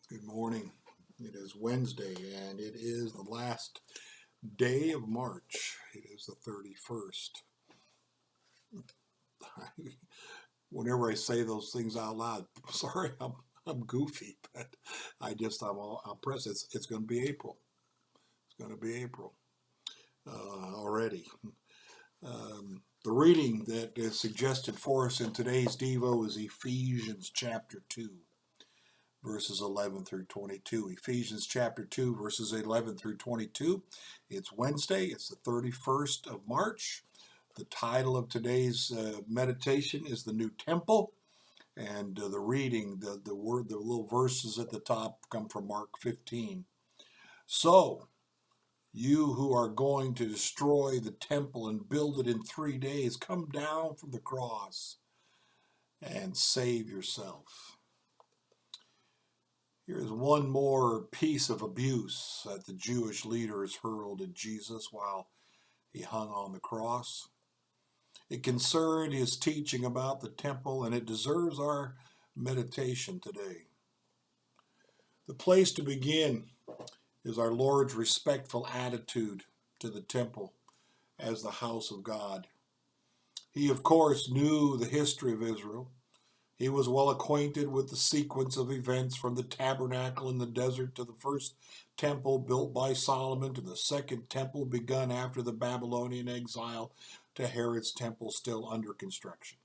Good morning. It is Wednesday and it is the last day of March. It is the 31st. Whenever I say those things out loud, sorry, I'm goofy, but I'm pressed. It's going to be April. It's going to be April already. The reading that is suggested for us in today's Devo is Ephesians chapter 2. Verses 11 through 22. Ephesians chapter 2, verses 11 through 22. It's Wednesday. It's the 31st of March. The title of today's meditation is The New Temple. And the reading, the little verses at the top come from Mark 15. So, you who are going to destroy the temple and build it in 3 days, come down from the cross and save yourself. Here's one more piece of abuse that the Jewish leaders hurled at Jesus while he hung on the cross. It concerned his teaching about the temple, and it deserves our meditation today. The place to begin is our Lord's respectful attitude to the temple as the house of God. He, of course, knew the history of Israel. He was well acquainted with the sequence of events from the tabernacle in the desert to the first temple built by Solomon to the second temple begun after the Babylonian exile to Herod's temple still under construction.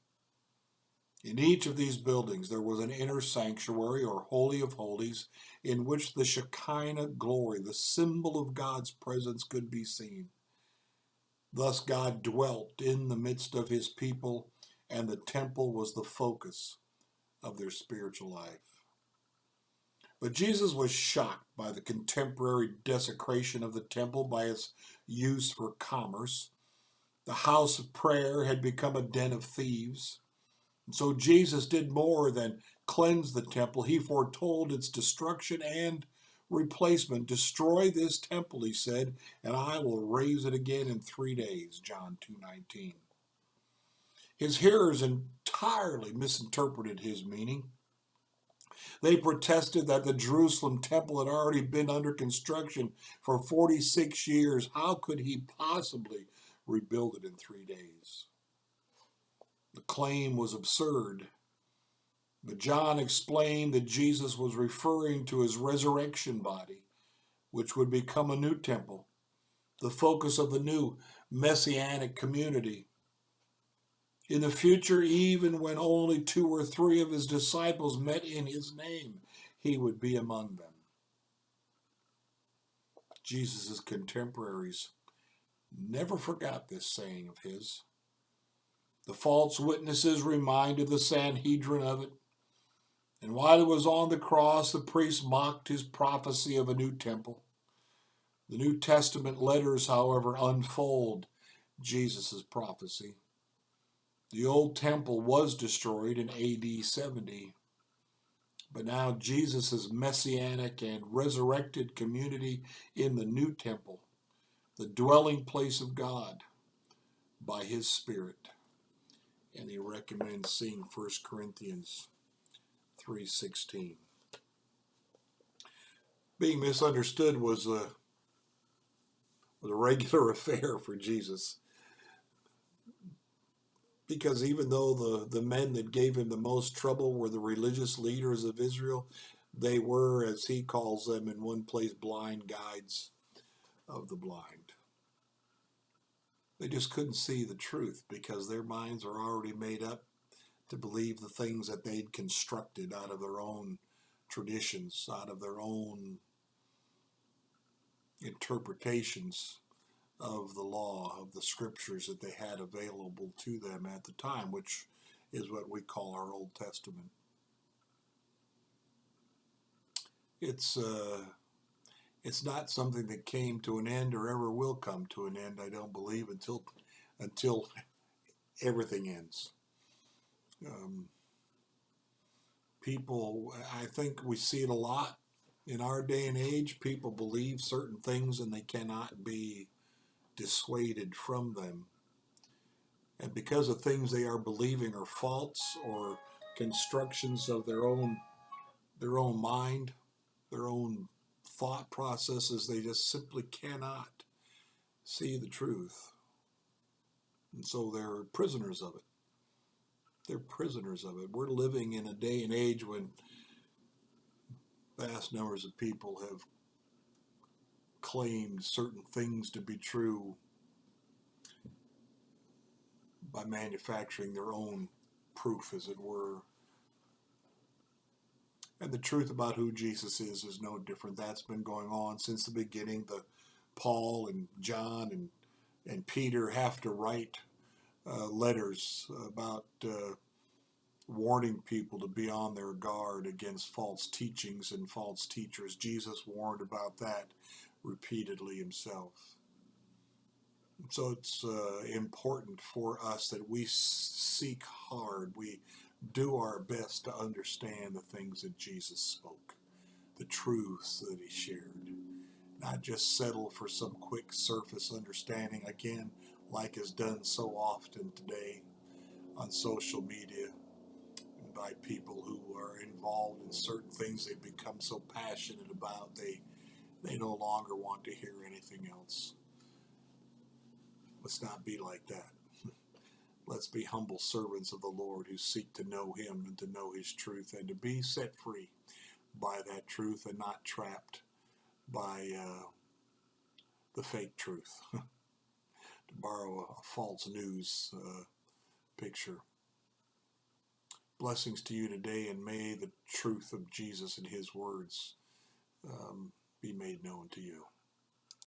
In each of these buildings there was an inner sanctuary or Holy of Holies in which the Shekinah glory, the symbol of God's presence, could be seen. Thus God dwelt in the midst of his people, and the temple was the focus of their spiritual life. But Jesus was shocked by the contemporary desecration of the temple by its use for commerce. The house of prayer had become a den of thieves. And so Jesus did more than cleanse the temple. He foretold its destruction and replacement. Destroy this temple, he said, and I will raise it again in 3 days, John 2:19. His hearers entirely misinterpreted his meaning. They protested that the Jerusalem temple had already been under construction for 46 years. How could he possibly rebuild it in 3 days? The claim was absurd, but John explained that Jesus was referring to his resurrection body, which would become a new temple, the focus of the new messianic community. In the future, even when only 2 or 3 of his disciples met in his name, he would be among them. Jesus' contemporaries never forgot this saying of his. The false witnesses reminded the Sanhedrin of it. And while he was on the cross, the priests mocked his prophecy of a new temple. The New Testament letters, however, unfold Jesus' prophecy. The old temple was destroyed in AD 70, but now Jesus' messianic and resurrected community in the new temple, the dwelling place of God by his Spirit. And he recommends seeing 1 Corinthians 3:16. Being misunderstood was a regular affair for Jesus, because even though the men that gave him the most trouble were the religious leaders of Israel, they were, as he calls them in one place, blind guides of the blind. They just couldn't see the truth because their minds are already made up to believe the things that they'd constructed out of their own traditions, out of their own interpretations of the law, of the scriptures that they had available to them at the time, which is what we call our Old Testament. It's not something that came to an end or ever will come to an end, I don't believe, until everything ends. People, I think we see it a lot in our day and age. People believe certain things and they cannot be dissuaded from them. And because of things they are believing are false or constructions of their own mind, their own thought processes. They just simply cannot see the truth. And so they're prisoners of it. They're prisoners of it. We're living in a day and age when vast numbers of people have claimed certain things to be true by manufacturing their own proof, as it were. And the truth about who Jesus is no different. That's been going on since the beginning. Paul and John and Peter have to write letters about warning people to be on their guard against false teachings and false teachers. Jesus warned about that repeatedly himself. So it's important for us that we seek hard, we do our best to understand the things that Jesus spoke, the truths that he shared, not just settle for some quick surface understanding, again, like is done so often today on social media and by people who are involved in certain things they've become so passionate about they no longer want to hear anything else. Let's not be like that. Let's be humble servants of the Lord who seek to know him and to know his truth and to be set free by that truth and not trapped by the fake truth, to borrow a false news picture. Blessings to you today, and may the truth of Jesus and his words be made known to you.